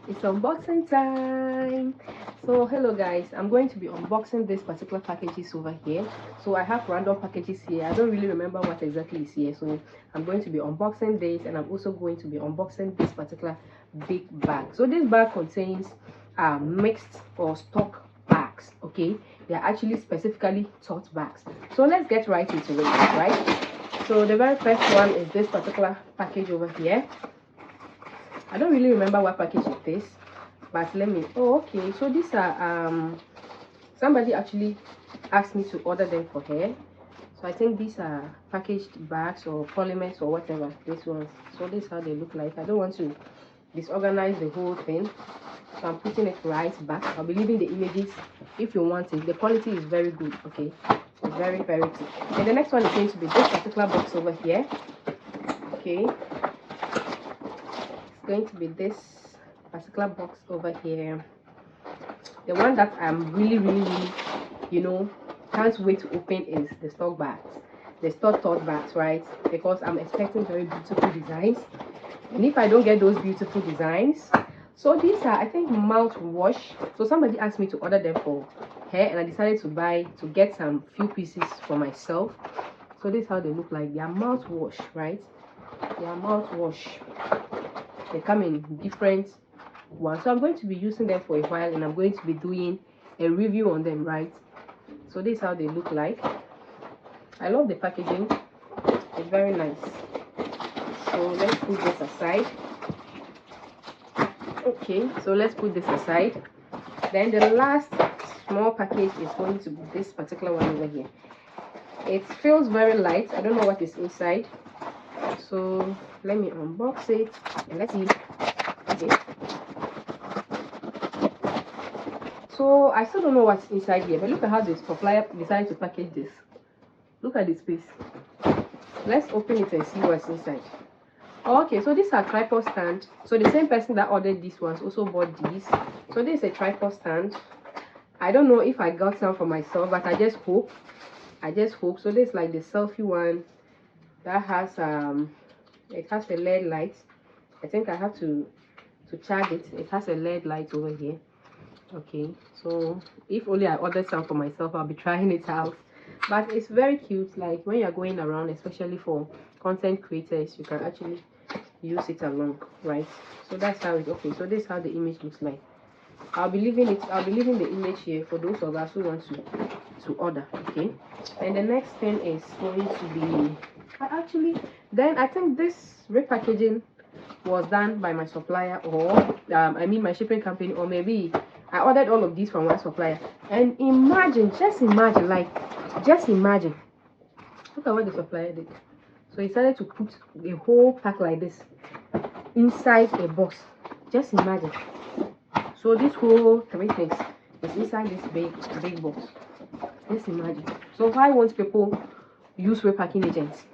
It's unboxing time. So hello guys, I'm going to be unboxing this particular packages over here. So I have random packages here. I don't really remember what exactly is here, so I'm going to be unboxing this, and I'm also going to be unboxing this particular big bag. So this bag contains mixed or stock bags. Okay, they are actually specifically tote bags. So let's get right into it, right? So the very first one is this particular package over here. I don't really remember what package it is, but let me. Oh, okay. So these are somebody actually asked me to order them for her. So I think these are packaged bags or polymers or whatever. This ones. So this is how they look like. I don't want to disorganize the whole thing, so I'm putting it right back. I'll be leaving the images if you want it. The quality is very good. Okay, it's very thick. And the next one is going to be this particular box over here. Okay, going to be this particular box over here. The one that I'm really can't wait to open is the stock bags, the stock tote bags, right? Because I'm expecting very beautiful designs, and if I don't get those beautiful designs, so these are, I think, mouthwash. So somebody asked me to order them for her, and I decided to get some few pieces for myself. So this is how they look like. They are mouthwash, right? They are mouthwash. They come in different ones, so I'm going to be using them for a while, and I'm going to be doing a review on them, right? So this is how they look like. I love the packaging, it's very nice. So let's put this aside. Okay, so let's put this aside. Then the last small package is going to be this particular one over here. It feels very light. I don't know what is inside, so let me unbox it and let's see. Okay, so I still don't know what's inside here, but look at how the supplier decided to package this. Look at the space. Let's open it and see what's inside. Okay, so these are tripod stand. So the same person that ordered these ones also bought these. So this is a tripod stand. I don't know if I got some for myself, but I just hope. So this is like the selfie one that has it has a LED light. I think I have to charge it. It has a LED light over here. Okay, so if only I ordered some for myself, I'll be trying it out. But it's very cute. Like when you're going around, especially for content creators, you can actually use it along, right? So that's how it. Okay, so this is how the image looks like. I'll be leaving the image here for those of us who want to order. Okay, and the next thing is going to be then I think this repackaging was done by my supplier, or I mean my shipping company, or maybe I ordered all of these from one supplier. And just imagine, look at what the supplier did. So he started to put the whole pack like this inside a box. Just imagine. So this whole 3 things is inside this big box. Just imagine. So why won't people use repacking agents?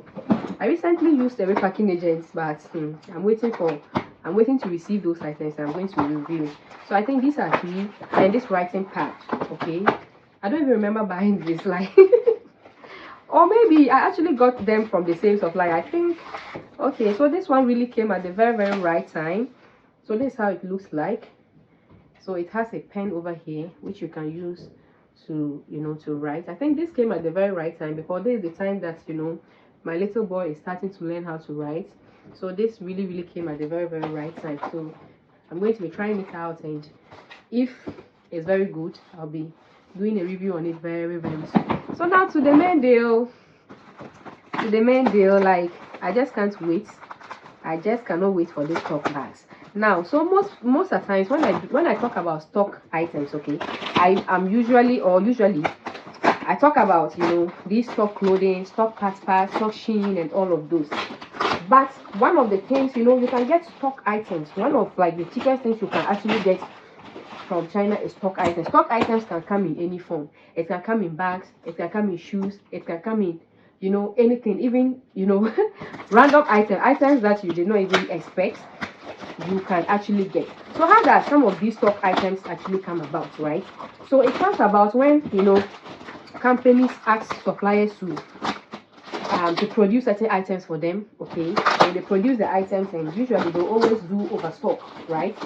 I recently used a repacking agent, but I'm waiting to receive those items. I'm going to review it. So I think these are 3, and this writing pad. Okay, I don't even remember buying this, like or maybe I actually got them from the same supplier, I think. Okay, so this one really came at the very right time. So this is how it looks like. So it has a pen over here which you can use to to write. I think this came at the very right time, because this is the time that my little boy is starting to learn how to write. So this really came at the very right time. So I'm going to be trying it out, and if it's very good, I'll be doing a review on it very soon. So now to the main deal. Like, I just can't wait. I just cannot wait for these stock bags. Now, so most of the times when I talk about stock items, okay, I am usually I talk about these stock clothing, stock parts, stock sheen, and all of those. But one of the things, you can get stock items. One of like the cheapest things you can actually get from China is stock items. Stock items can come in any form. It can come in bags, it can come in shoes, it can come in anything, even random items that you did not even expect, you can actually get. So how does some of these stock items actually come about, right? So it comes about when companies ask suppliers to produce certain items for them. Okay, and they produce the items, and usually they always do overstock, right?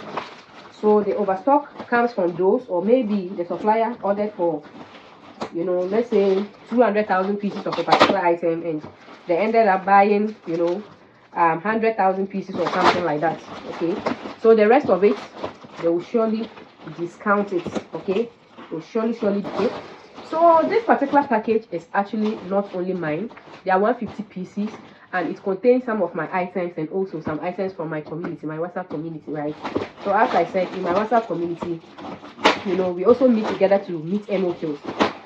So the overstock comes from those, or maybe the supplier ordered for, you know, let's say 200,000 pieces of a particular item, and they ended up buying, you know, 100,000 pieces or something like that. Okay, so the rest of it, they will surely discount it. Okay, they will surely do it. So this particular package is actually not only mine. There are 150 pieces, and it contains some of my items and also some items from my community, my WhatsApp community, right? So as I said, in my WhatsApp community, you know, we also meet together to meet MOQs.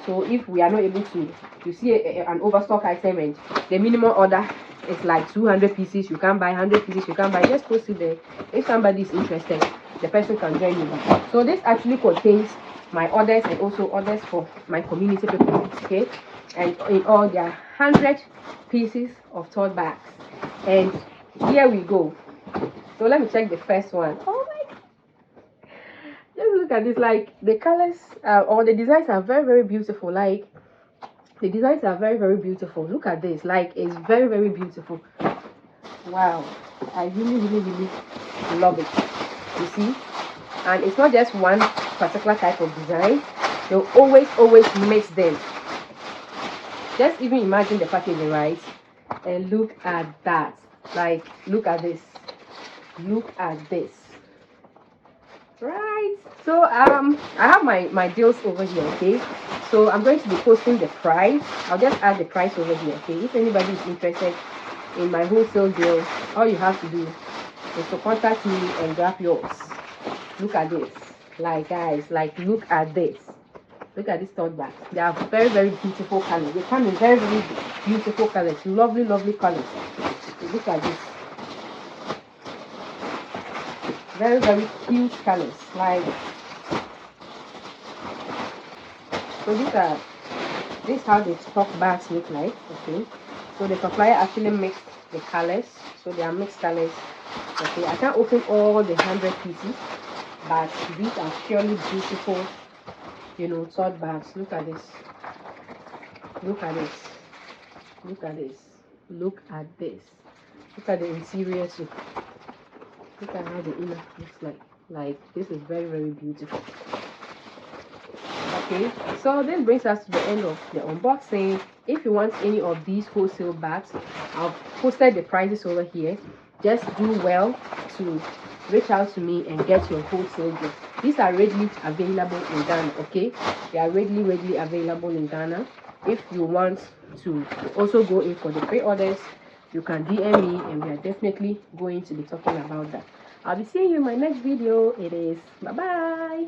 So if we are not able to see an overstock item and the minimum order is like 200 pieces, you can buy 100 pieces, you can buy, just post it there. If somebody is interested, the person can join you. So this actually contains my orders and also orders for my community people. Okay, and in all there are 100 pieces of tote bags, and here we go. So let me check the first one. Oh my god, just look at this. Like the colors or the designs are very beautiful. Like the designs are very beautiful. Look at this. Like it's very beautiful. Wow, I really love it. You see, and it's not just one particular type of design. They'll always mix them. Just even imagine the packaging, right? And look at that. Like look at this, right? So I have my deals over here. Okay, so I'm going to be posting the price. I'll just add the price over here. Okay, if anybody is interested in my wholesale deal, all you have to do is to contact me and grab yours. Look at this. Like guys, like look at this. Look at this tote bag. They are very beautiful colors. They come in very beautiful colors. Lovely colors. Look at this. Very cute colors. Like, so this is how the stock bags look like. Okay, so the supplier actually mixed the colors, so they are mixed colors. Okay, I can't open all the 100 pieces, but these are surely beautiful, you know, tote bags. Look at this, look at this, look at this, look at this, look at the interior too. Look at how the inner looks like this is very beautiful. Okay, so this brings us to the end of the unboxing. If you want any of these wholesale bags, I've posted the prices over here. Just do well to reach out to me and get your wholesale goods. These are readily available in Ghana. Okay, they are readily available in Ghana. If you want to also go in for the pre-orders, you can DM me and we are definitely going to be talking about that. I'll be seeing you in my next video. It is bye bye.